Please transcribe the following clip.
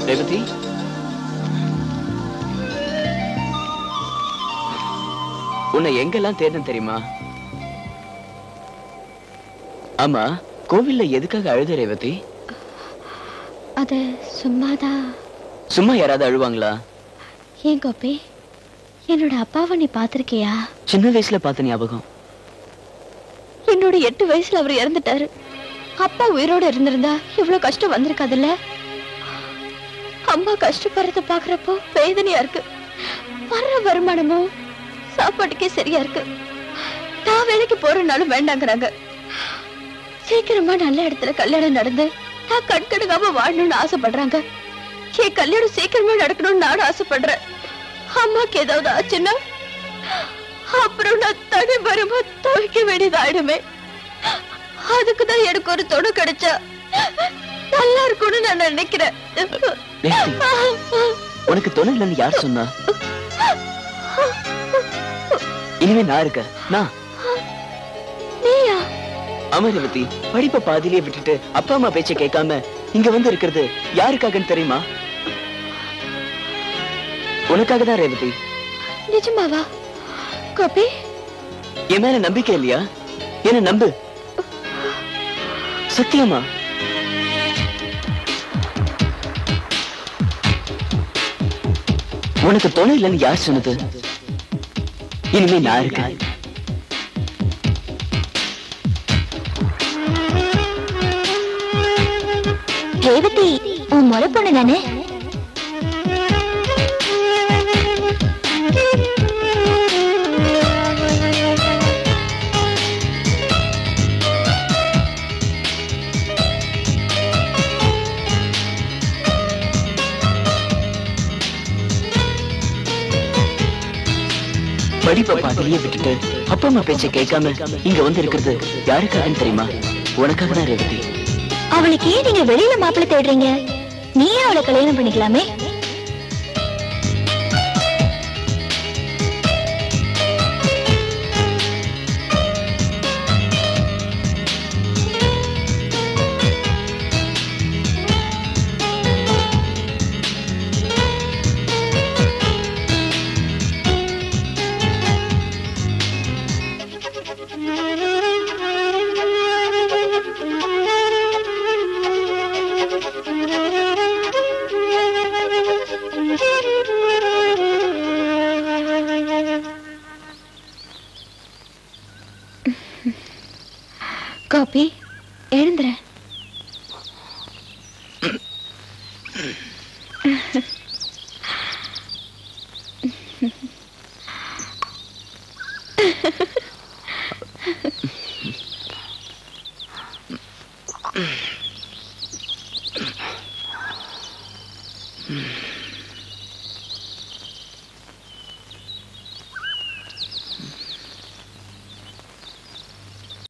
ரேவதி, உன்னை எங்கெல்லாம் தேடணும் தெரியுமா? ஆமா, கோவில்ல எதுக்காக அழுத ரேவதி? அது சும்மாதான். சும்மா யாராவது அழுவாங்களா? ஏன் கோபி, என்னோட அப்பாவை நீ பாத்திருக்கியா? சின்ன வயசுல பார்த்த ஞாபகம். என்னோட 8 வயசுல அவர் இறந்துட்டாரு. அப்பா உயிரோட இருந்திருந்தா இவ்வளவு கஷ்டம் வந்திருக்காதுல்ல. அம்மா கஷ்டப்படுறத பாக்குறப்போ வேதனையா இருக்கு. வர்ற வருமானமும் சாப்பாட்டுக்கே சரியா இருக்கு. நான் வேலைக்கு போறனாலும் வேண்டாங்கிறாங்க. சீக்கிரமா நல்ல இடத்துல கல்யாணம் நடந்து நான் கண்கடுக்காம வாழணும்னு ஆசைப்படுறாங்க. என் கல்யாணம் சீக்கிரமா நடக்கணும்னு நானும் ஆசைப்படுறேன். அம்மாக்கு ஏதாவது ஆச்சுன்னா அப்புறம் நான் தனி மரமா துவைக்க வேண்டியது ஆயிடுமே. அதுக்குதான் எனக்கு ஒரு துணை கிடைச்சா நல்லா இருக்கும்னு நான் நினைக்கிறேன். உனக்கு துணை இல்லைன்னு யார் சொன்னா? இனிமே நான் இருக்க. நீயா? ஆமா ரேவதி, படிப்பை பாதியிலே விட்டுட்டு அப்பா அம்மா பேச்ச கேட்காம இங்க வந்து இருக்கிறது யாருக்காகன்னு தெரியுமா? உனக்காக தான் ரேவதி. நிஜமாவா கோபி? என் மேல நம்பிக்கை இல்லையா? என்ன நம்பு. சத்தியமா. உனக்கு துணை இல்லைன்னு யார் சொன்னது? இனிமே நான் இருக்கேன். ரேவதி உன் முறை பொண்ணு தானே? படிப்பை பாதியிலேயே விட்டுட்டு அப்பா அம்மா பேச்சை கேட்காம இங்க வந்து இருக்கிறது யாருக்காகன்னு தெரியுமா? உனக்காக தான் ரேவதி. அவளுக்கு ஏன் நீங்க வெளியில மாப்பிள்ளை தேடுறீங்க? நீயே அவளை கல்யாணம் பண்ணிக்கலாமே. கோபி, எழுந்துற.